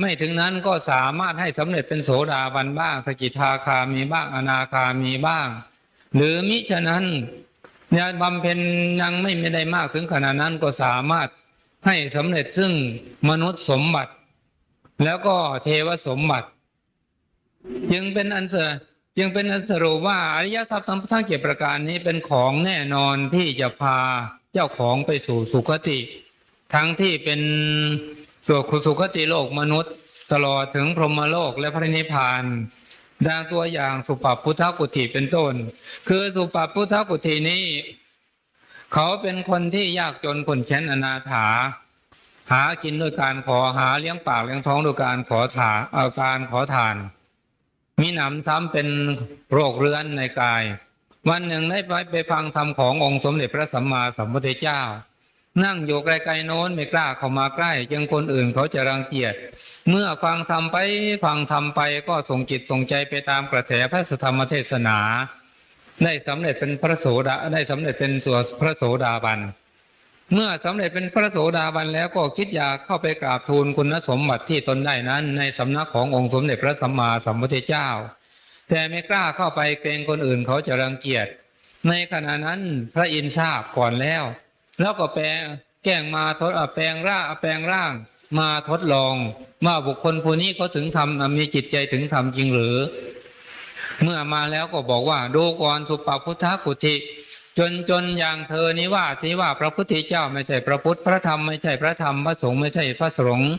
ไม่ถึงนั้นก็สามารถให้สำเร็จเป็นโสดาบันบ้างสกิทาคามีบ้างอนาคามีบ้างหรือมิฉะนั้นเนี่ยบำเพ็ญยังไม่ได้มากถึงขนาดนั้นก็สามารถให้สำเร็จซึ่งมนุษย์สมบัติแล้วก็เทวสมบัติจึงเป็นอันสรุปว่าอริยทรัพย์ทั้ง7ประการนี้เป็นของแน่นอนที่จะพาเจ้าของไปสู่สุคติทั้งที่เป็นสุคติโลกมนุษย์ตลอดถึงพรหมโลกและพระนิพพานดังตัวอย่างสุปพุทธกุฏิเป็นต้นคือสุปพุทธกุฏินี้เขาเป็นคนที่ยากจนคนแค้นอนาถาหากินด้วยการขอหาเลี้ยงปากเลี้ยงท้องด้วยการขอทานมีหนำซ้ำเป็นโรคเรื้อนในกายวันหนึ่งได้ไปฟังธรรมขององค์สมเด็จพระสัมมาสัมพุทธเจ้านั่งอยู่ไกลๆโน้นไม่กล้าเข้ามาใกล้จึงคนอื่นเขาจะรังเกียจเมื่อฟังธรรมไปก็ส่งจิตส่งใจไปตามกระแสพระธรรมเทศนาได้สำเร็จเป็นพระโสดาบันเมื่อสำเร็จเป็นพระโสดาบันแล้วก็คิดอยากเข้าไปกราบทูลคุณสมบัติที่ตนได้นั้นในสำนักขององค์สมเด็จพระสัมมาสัมพุทธเจ้าแต่ไม่กล้าเข้าไปเกรงคนอื่นเขาจะรังเกียจในขณะนั้นพระอินทร์ทราบก่อนแล้วก็แปลงร่างมาทดลองว่าบุคคลผู้นี้เขาถึงธรรมมีจิตใจถึงธรรมจริงหรือเมื่อมาแล้วก็บอกว่าดูก่อนสุปพุทธกุฏิจนอย่างเธอนี้ว่าสิว่าพระพุทธเจ้าไม่ใช่พระพุทธพระธรรมไม่ใช่พระธรรมพระสงฆ์ไม่ใช่พระสงฆ์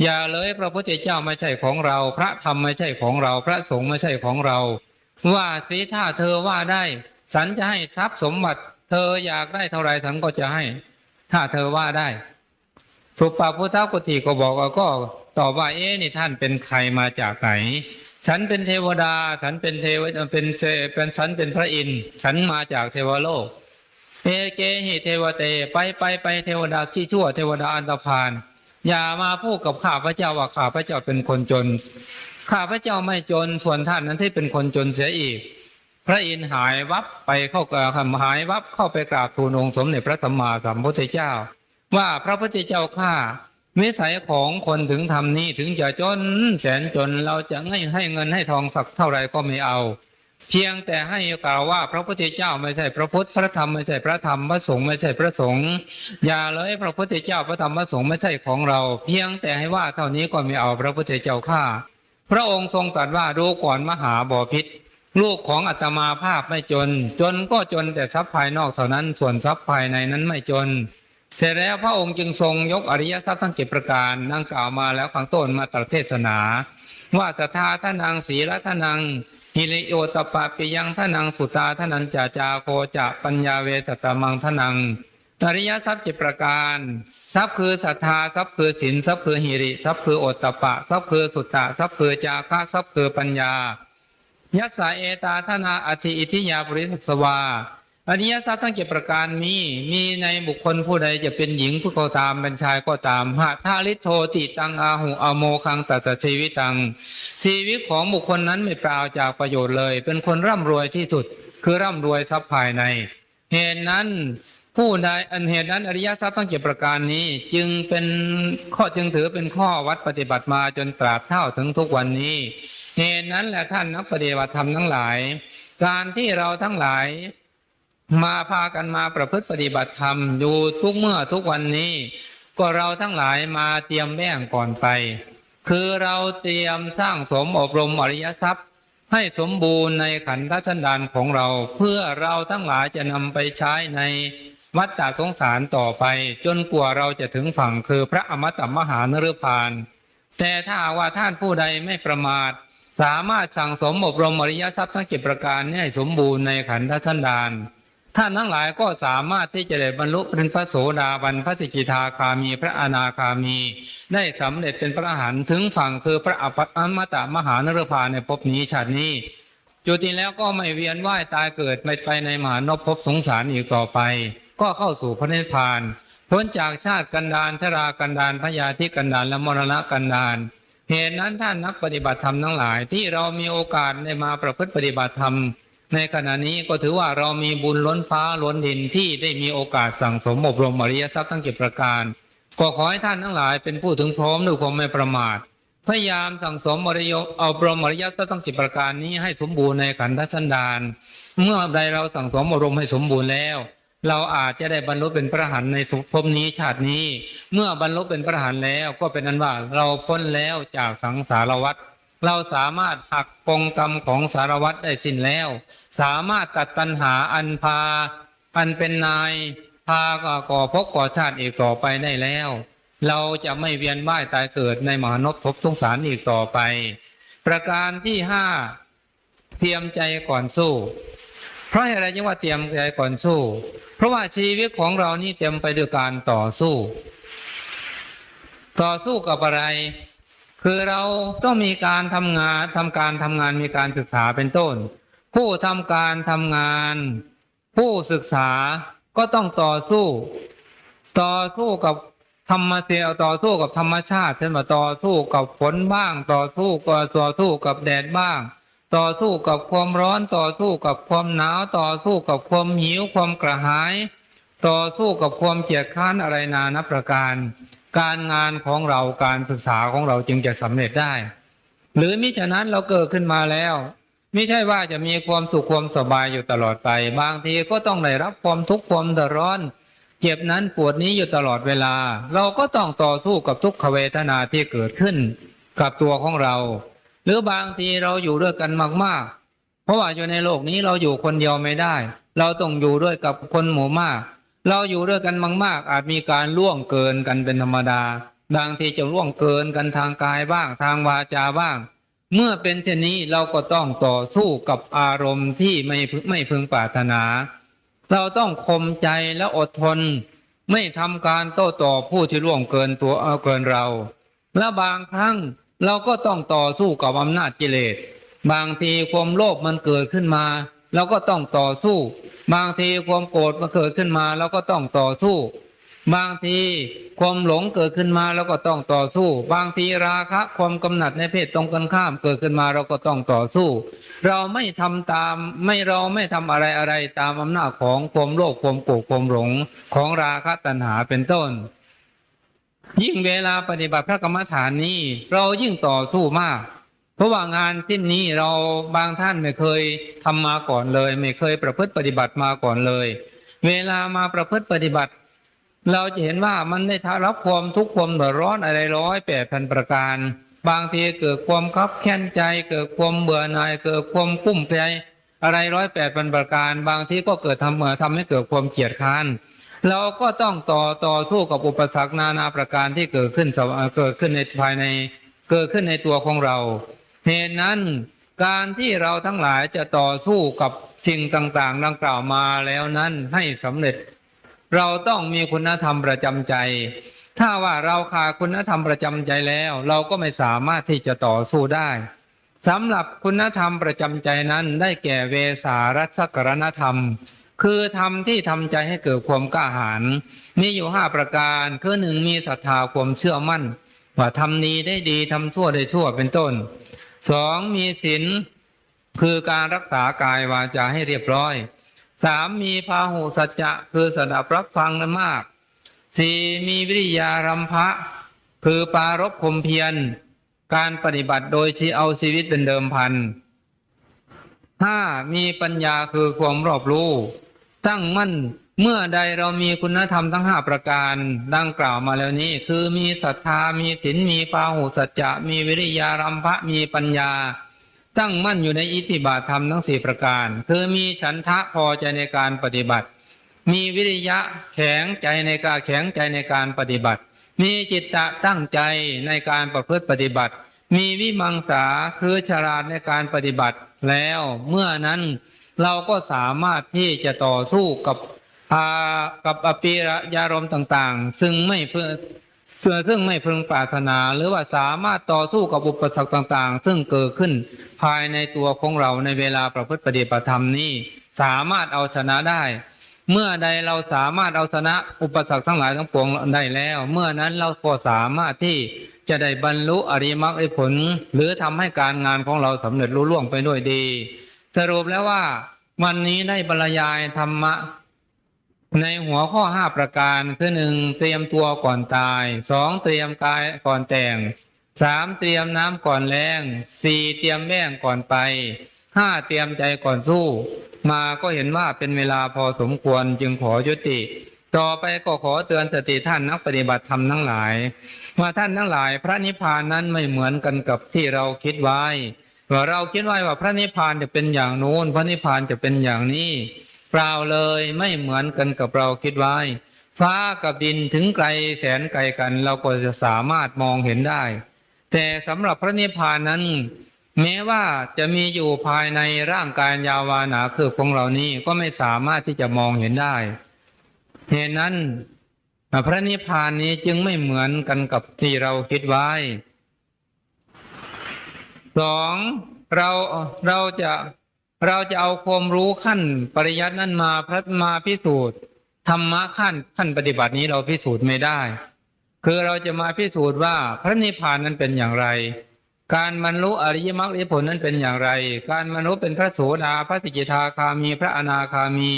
อย่าเลยพระพุทธเจ้าไม่ใช่ของเราพระธรรมไม่ใช่ของเราพระสงฆ์ไม่ใช่ของเราว่าสิถ้าเธอว่าได้ฉันจะให้ทรัพย์สมบัติเธออยากได้เท่าไรฉันก็จะให้ถ้าเธอว่าได้สุปพุทธกุฏิก็บอกว่าก็ตอบว่านี่ท่านเป็นใครมาจากไหนฉันเป็นเทวดาฉันเป็นฉันเป็นพระอินทร์ฉันมาจากเทวโลกเกหิเทวเตไปเทวดาที่ชั่วเทวดาอันธพาลอย่ามาพูดกับข้าพระเจ้าว่าข้าพระเจ้าเป็นคนจนข้าพระเจ้าไม่จนส่วนท่านนั้นที่เป็นคนจนเสียอีกพระอินทร์หายวับไปเข้าไปกราบทูลองค์สมเด็จพระสัมมาสัมพุทธเจ้าว่าพระพุทธเจ้าข้าวิสัยของคนถึงธรรมนี้ถึงจะจนแสนจนเราจะให้เงินให้ทองสักเท่าไรก็ไม่เอาเพียงแต่ให้กล่าวว่าพระพุทธเจ้าไม่ใช่พระพุทธพระธรรมไม่ใช่พระธรรมพระสงฆ์ไม่ใช่พระสงฆ์อย่าเลยพระพุทธเจ้าพระธรรมพระสงฆ์ไม่ใช่ของเราเพียงแต่ให้ว่าเท่านี้ก็ไม่เอาพระพุทธเจ้าข้าพระองค์ทรงตรัสว่าดูก่อนมหาบพิตรลูกของอาตมาภาพไม่จนก็จนแต่ทรัพย์ภายนอกเท่านั้นส่วนทรัพย์ภายในนั้นไม่จนเสร็จแล้วพระองค์จึงทรงยกอริยทรัพย์ทั้ง7ประการดังกล่าวมาแล้วข้างต้นมาตรัสเทศนาว่าตถาทานังสีละทานังหิริโอตปะปิยังทานังสุตาทานันจาโคจะปัญญาเวสัตตมังทานังอริยทรัพย์7ประการทรัพย์คือศรัทธาทรัพย์คือศีลทรัพย์คือหิริทรัพย์คือโอตตปะทรัพย์คือสุตตะทรัพย์คือจาคะทรัพย์คือปัญญายัสสะเอตาธนาอธิอิทิยาปริสัสวา อริยทรัพย์ทั้ง7ประการมีในบุคคลผู้ใดจะเป็นหญิงผู้ก็ตามเป็นชายก็ตามหะทาลิโทติตังอาหุอโมคังตัสสะชีวิตังชีวิตของบุคคลนั้นไม่เปล่าจากประโยชน์เลยเป็นคนร่ำรวยที่สุดคือร่ำรวยทรัพย์ภายในเหตุนั้นผู้ใดเหตุนั้นอริยทรัพย์ทั้ง7ประการนี้จึงถือเป็นข้อวัดปฏิบัติมาจนตราบเท่าถึงทุกวันนี้เหตุนั้นแหละท่านนักปฏิบัติธรรมทั้งหลายการที่เราทั้งหลายมาพากันมาประพฤติปฏิบัติธรรมอยู่ทุกเมื่อทุกวันนี้ก็เราทั้งหลายมาเตรียมแบ่งก่อนไปคือเราเตรียมสร้างสมอบรมอริยทรัพย์ให้สมบูรณ์ในขันธสันดานของเราเพื่อเราทั้งหลายจะนำไปใช้ในวัฏฏะสงสารต่อไปจนกว่าเราจะถึงฝั่งคือพระอมตะมหานฤพานแต่ถ้าว่าท่านผู้ใดไม่ประมาทสามารถสั่งสมอบรมอริยทรัพย์ทั้ง7ประการให้สมบูรณ์ในขันธสันดานท่านทั้งหลายก็สามารถที่จะได้บรรลุเป็นพระโสดาบันพระสกิทาคามีพระอนาคามีได้สำเร็จเป็นพระอรหันต์ถึงฝั่งคือพระอมตะมหานฤพานในภพนี้ชาตินี้จุติแล้วก็ไม่เวียนว่ายตายเกิดไปในมหานพภพสงสารอีกต่อไปก็เข้าสู่พระนิพพานพ้นจากชาติกันดารชรากันดารพยาธิกันดารและมรณะกันดารเหตุนั้นท่านนักปฏิบัติธรรมทั้งหลายที่เรามีโอกาสได้มาประพฤติปฏิบัติธรรมในขณะนี้ก็ถือว่าเรามีบุญล้นฟ้าล้นดินที่ได้มีโอกาสสั่งสมอบรมอริยทรัพย์ทั้ง7ประการก็ขอให้ท่านทั้งหลายเป็นผู้ถึงพร้อมด้วยความไม่ประมาทพยายามสั่งสมอบรมอริยทรัพย์ทั้ง7ประการนี้ให้สมบูรณ์ในขันธสันดานเมื่อใดเราสั่งสมอบรมให้สมบูรณ์แล้วเราอาจจะได้บรรลุเป็นพระอรหันต์ในภพนี้ชาตินี้เมื่อบรรลุเป็นพระอรหันต์แล้วก็เป็นนั้นว่าเราพ้นแล้วจากสังสารวัฏเราสามารถหักกองกรรมของสารวัฏได้สิ้นแล้วสามารถตัดตัณหาอันเป็นนายพาก่อภพก่อชาติอีกต่อไปได้แล้วเราจะไม่เวียนว่ายตายเกิดในมหานพภพสงสารอีกต่อไปประการที่5เตรียมใจก่อนสู้เพราะอะไรจึงว่าเตรียมใจก่อนสู้เพราะว่าชีวิตของเรานี่เต็มไปด้วยการต่อสู้กับอะไรคือเราต้องมีการทำงานมีการศึกษาเป็นต้นผู้ทำการทำงานผู้ศึกษาก็ต้องต่อสู้กับธรรมเสียต่อสู้กับธรรมชาติเช่นว่าต่อสู้กับฝนบ้างต่อสู้กับแดดบ้างต่อสู้กับความร้อนต่อสู้กับความหนาวต่อสู้กับความหิวความกระหายต่อสู้กับความเกียจคร้านอะไรนานับประการการงานของเราการศึกษาของเราจึงจะสำเร็จได้หรือมิฉะนั้นเราเกิดขึ้นมาแล้วไม่ใช่ว่าจะมีความสุขความสบายอยู่ตลอดไปบางทีก็ต้องได้รับความทุกข์ความเดือดร้อนเจ็บนั้นปวดนี้อยู่ตลอดเวลาเราก็ต้องต่อสู้กับทุกขเวทนาที่เกิดขึ้นกับตัวของเราหรือบางทีเราอยู่ด้วยกันมากๆเพราะว่าอยู่ในโลกนี้เราอยู่คนเดียวไม่ได้เราต้องอยู่ด้วยกับคนหมู่มากเราอยู่ด้วยกันมากๆอาจมีการล่วงเกินกันเป็นธรรมดาบางทีจะล่วงเกินกันทางกายบ้างทางวาจาบ้างเมื่อเป็นเช่นนี้เราก็ต้องต่อสู้กับอารมณ์ที่ไม่พึงปรารถนาเราต้องข่มใจและอดทนไม่ทำการโต้ตอบผู้ที่ล่วงเกินเกินเราและบางครั้งเราก็ต้องต่อสู้กับอำนาจกิเลสบางทีความโลภมันเกิดขึ้นมาเราก็ต้องต่อสู้บางทีความโกรธมันเกิดขึ้นมาเราก็ต้องต่อสู้บางทีความหลงเกิดขึ้นมาเราก็ต้องต่อสู้บางทีราคะความกำหนัดในเพศตรงกันข้ามเกิดขึ้นมาเราก็ต้องต่อสู้เราไม่ทำอะไรตามอำนาจของความโลภความโกรธความหลงของราคะตัณหาเป็นต้นยิ่งเวลาปฏิบัติพระกรรมฐานนี้เรายิ่งต่อสู้มากเพราะว่างานที่นี้เราบางท่านไม่เคยทำมาก่อนเลยไม่เคยประพฤติปฏิบัติมาก่อนเลยเวลามาประพฤติปฏิบัติเราจะเห็นว่ามันได้รับความทุกข์ความเดือดร้อนอะไร108,000ประการบางทีเกิดความคับแค้นใจเกิดความเบื่อหน่ายเกิดความกุ้มใจอะไร108,000ประการบางทีก็เกิดทำให้เกิดความเกลียดค้านเราก็ต้องต่อสู้กับอุปสรรคนานาประการที่เกิดขึ้นในภายในเกิดขึ้นในตัวของเราเหตุนั้นการที่เราทั้งหลายจะต่อสู้กับสิ่งต่างๆดังกล่าวมาแล้วนั้นให้สำเร็จเราต้องมีคุณธรรมประจำใจถ้าว่าเราขาดคุณธรรมประจำใจแล้วเราก็ไม่สามารถที่จะต่อสู้ได้สำหรับคุณธรรมประจำใจนั้นได้แก่เวสารัสสกรณธรรม คือธรรมที่ทำใจให้เกิดความกล้าหาญมีอยู่5ประการคือหนึ่งมีศรัทธาความเชื่อมั่นว่าทำดีได้ดีทำชั่วได้ชั่วเป็นต้นสองมีศีลคือการรักษากายวาจาให้เรียบร้อยสามมีพาหุสัจจะคือสดับรับฟังมากสี่มีวิริยารัมภะคือปรารภความเพียรการปฏิบัติโดยที่เอาชีวิตเป็นเดิมพันห้ามีปัญญาคือความรอบรู้ตั้งมั่นเมื่อใดเรามีคุณธรรมทั้ง5ประการดังกล่าวมาแล้วนี้คือมีศรัทธามีศีลมีพาหุสัจจะมีวิริยารัมภะมีปัญญาตั้งมั่นอยู่ในอิทธิบาทธรรมทั้ง4ประการคือมีฉันทะพอใจในการปฏิบัติมีวิริยะแข็งใจในการปฏิบัติมีจิตตะตั้งใจในการประพฤติปฏิบัติมีวิมังสาคือฉลาดในการปฏิบัติแล้วเมื่อนั้นเราก็สามารถที่จะต่อสู้กับอภิยารมณ์ต่างๆซึ่งไม่พึงปรารถนาหรือว่าสามารถต่อสู้กับอุปสรรคต่างๆซึ่งเกิดขึ้นภายในตัวของเราในเวลาประพฤติปฏิบัติธรรมนี้สามารถเอาชนะได้เมื่อใดเราสามารถเอาชนะอุปสรรคทั้งหลายทั้งปวงได้แล้วเมื่อนั้นเราก็สามารถที่จะได้บรรลุอริยมรรคผลหรือทำให้การงานของเราสำเร็จลุล่วงไปด้วยดีสรุปแล้วว่าวันนี้ได้บรรยายธรรมะในหัวข้อ5ประการคือ1เตรียมตัวก่อนตาย2เตรียมกายก่อนแต่ง3เตรียมน้ำก่อนแล้ง4เตรียมแป้งก่อนไป5เตรียมใจก่อนสู้มาก็เห็นว่าเป็นเวลาพอสมควรจึงขอยุติต่อไปก็ขอเตือนสติท่านนักปฏิบัติธรรมทั้งหลายว่าท่านทั้งหลายพระนิพพานนั้นไม่เหมือนกันกับที่เราคิดไว้ว่าเราคิดไว้ว่าพระนิพพานจะเป็นอย่างโน้นพระนิพพานจะเป็นอย่างนี้เปล่าเลยไม่เหมือนกันกับเราคิดไว้ฟ้ากับดินถึงไกลแสนไกลกันเราก็จะสามารถมองเห็นได้แต่สำหรับพระนิพพานนั้นแม้ว่าจะมีอยู่ภายในร่างกายยาวานาคือของเรานี้ก็ไม่สามารถที่จะมองเห็นได้เหตุนั้นพระนิพพานนี้จึงไม่เหมือนกันกับที่เราคิดไว้สองเราจะเอาความรู้ขั้นปริยัตินั้นมาพิสูจน์ธรรมะขั้นปฏิบัตินี้เราพิสูจน์ไม่ได้คือเราจะมาพิสูจน์ว่าพระนิพพานนั้นเป็นอย่างไรการบรรลุอริยมรรคผลนั้นเป็นอย่างไรการบรรลุเป็นพระโสดาพระสกิทาคามีพระอนาคามี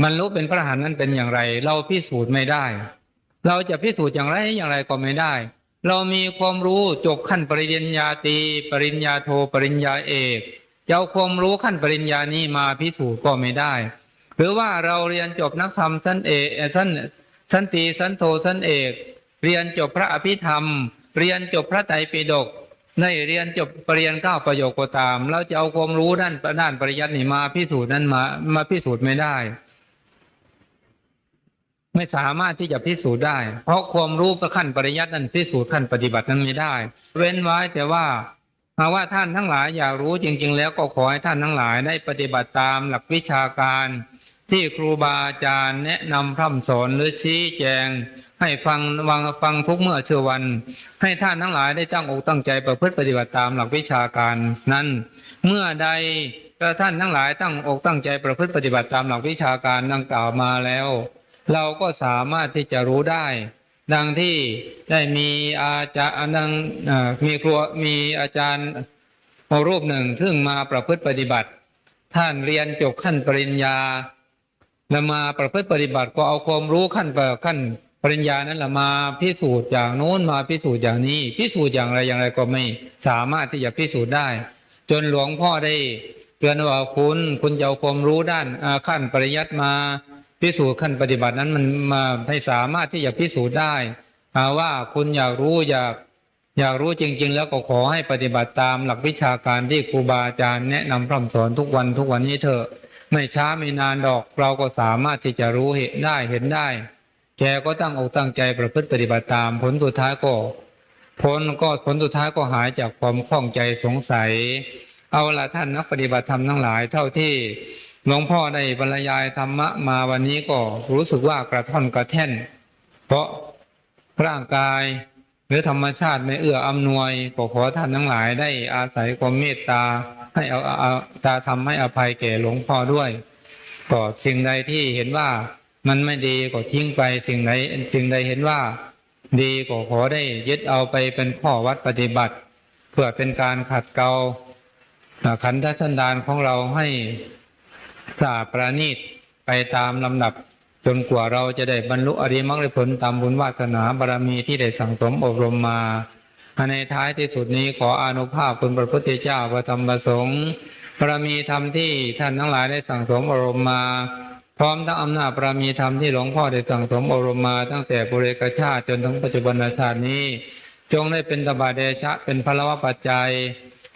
บรรลุเป็นพระอรหันต์นั้นเป็นอย่างไรเราพิสูจน์ไม่ได้เราจะพิสูจน์อย่างไรก็ไม่ได้เรามีความรู้จบขั้นปริญญาตรีปริญญาโทปริญญาเอกจะเอาความรู้ขั้นปริญญานี้มาพิสูจน์ก็ไม่ได้หรือว่าเราเรียนจบนักธรรมชั้นเอกชั้นตรีชั้นโทชั้นเอกเรียนจบพระอภิธรรมเรียนจบพระไตรปิฎกในเรียนจบปริญญา9ประโยคก็ตามเราจะเอาความรู้ด้านปริยัตินี้มาพิสูจน์นั้นมาพิสูจน์ไม่ได้ไม่สามารถที่จะพิสูจน์ได้เพราะความรู้ขั้นปริยัตินั้นพิสูจน์ขั้นปฏิบัตินั้นไม่ได้เว้นไว้แต่ว่าหากว่าท่านทั้งหลายอยากรู้จริงๆแล้วก็ขอให้ท่านทั้งหลายได้ปฏิบัติตามหลักวิชาการที่ครูบาอาจารย์แนะนำพร่ำสอนหรือชี้แจงให้ฟังทุกเมื่อเช้าวันให้ท่านทั้งหลายได้ตั้งอกตั้งใจประพฤติปฏิบัติตามหลักวิชาการนั้นเมื่อใดท่านทั้งหลายตั้งอกตั้งใจประพฤติปฏิบัติตามหลักวิชาการดังกล่าวมาแล้วเราก็สามารถที่จะรู้ได้ดังที่ได้มีอาจารย์มีอาจารย์รูปหนึ่งซึ่งมาประพฤติปฏิบัติท่านเรียนจบขั้นปริญญาแล้วมาประพฤติปฏิบัติก็เอาความรู้ขั้นปริญญานั้นแหละมาพิสูจน์อย่างโน้นมาพิสูจน์อย่างนี้พิสูจน์อย่างไรก็ไม่สามารถที่จะพิสูจน์ได้จนหลวงพ่อได้เตือนว่าคุณจะเอาความรู้ด้านขั้นปริยัติมาพิสูจน์ขั้นปฏิบัตินั้นมันมาให้สามารถที่จะพิสูจน์ได้ว่าคุณอยากรู้จริงๆแล้วก็ขอให้ปฏิบัติตามหลักวิชาการที่ครูบาอาจารย์แนะนำพร่ำสอนทุกวันนี้เถอะไม่ช้าไม่นานดอกเราก็สามารถที่จะรู้เห็นได้แกก็ตั้งอกตั้งใจประพฤติปฏิบัติตามผลสุดท้ายก็หายจากความข้องใจสงสัยเอาละท่านนักปฏิบัติธรรมทั้งหลายเท่าที่หลวงพ่อได้บรรยายธรรมะมาวันนี้ก็รู้สึกว่ากระท่อนกระแท่นเพราะร่างกายหรือธรรมชาติไม่เอื้ออำนวยก็ขอท่านทั้งหลายได้อาศัยความเมตตาให้เอาตาทำให้อภัยแก่หลวงพ่อด้วย ก็สิ่งใดที่เห็นว่ามันไม่ดีก็ทิ้งไปสิ่งใดเห็นว่าดีก็ขอได้ยึดเอาไปเป็นข้อวัดปฏิบัติ เพื่อเป็นการขัดเกลาขันธสันดานของเราให้สะอาดประณีตไปตามลำดับจนกว่าเราจะได้บรรลุอริยมรรคผลตามบุญวาสนาบารมีที่ได้สั่งสมอบรมมาในท้ายที่สุดนี้ขออานุภาพคุณพระพุทธเจ้าพระธรรมพระสงฆ์บารมีธรรมที่ท่านทั้งหลายได้สั่งสมอบรมมาพร้อมทั้งอำนาจบารมีธรรมที่หลวงพ่อได้สั่งสมอบรมมาตั้งแต่ปุเรกชาติจนถึงปัจจุบันชาตินี้จงได้เป็นตบะเดชะเป็นพลวะปัจจัย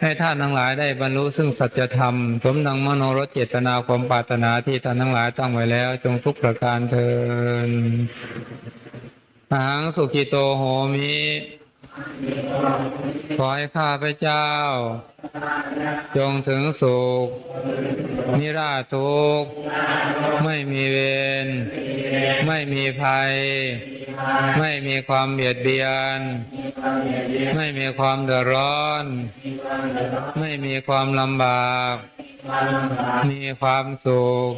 ให้ท่านทั้งหลายได้บรรลุซึ่งสัจธรรมสมดังมโนรสเจตนาความปรารถนาที่ท่านทั้งหลายตั้งไว้แล้วจงทุกประการเทินอาหังสุขิโตโหมิขอให้ข้าพเจ้าจงถึงสุขนิราชทุกข์ไม่มีเวรไม่มีภัยไม่มีความเบียดเบียนไม่มีความเดือดร้อนไม่มีความลำบากมีความสุข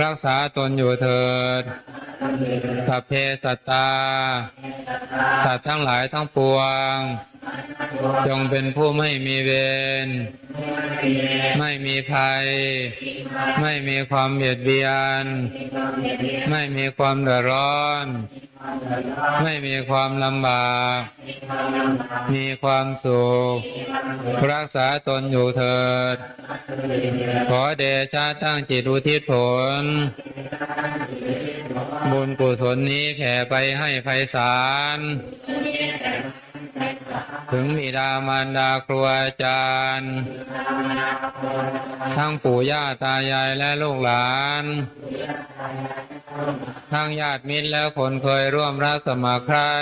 รักษาตนอยู่เถิดสัพเพสัตตาสัตว์ทั้งหลายทั้งปวงจงเป็นผู้ไม่มีเวรไม่มีภัยไม่มีความเบียดเบียนไม่มีความเดือดร้อนไม่มีความลำบากมีความสุขรักษาตนอยู่เถิดขอเดชะตั้งจิตอุทิศผลบุญกุศลนี้แผ่ไปให้ไพศาลถึงบิดามารดาครูอาจารย์ทั้งปู่ย่าตายายและลูกหลานทั้งญาติมิตรและคนเคยร่วมรักสมัครใคร่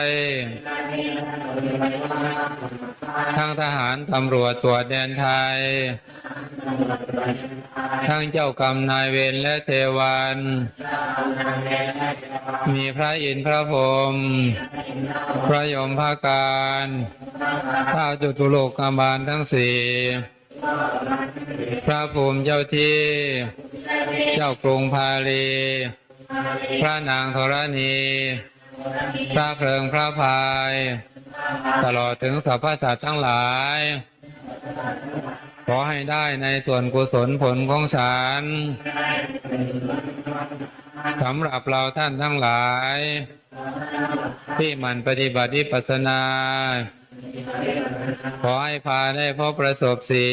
ทั้งทหารตำรวจตรวจแดนไทยทั้งเจ้ากรรมนายเวรและเทวันมีพระอินทร์พระพรหมพระยมพระการท้าวจตุโลกบาลทั้งสี่พระภูมิเจ้าที่เจ้ากรุงพาลีพระนางธรณีพระเพลิงพระพายตลอดถึงสรรพสัตว์ทั้งหลายขอให้ได้ในส่วนกุศลผลของฉันสำหรับเราท่านทั้งหลายที่หมั่นปฏิบัติวิปัสสนาขอให้พาได้พบประสบสี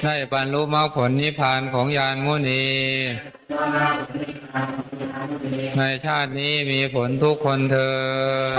ได้บรรลุมรรคผลนิพพานของญาณมุนีในชาตินี้มีผลทุกคนเทอญ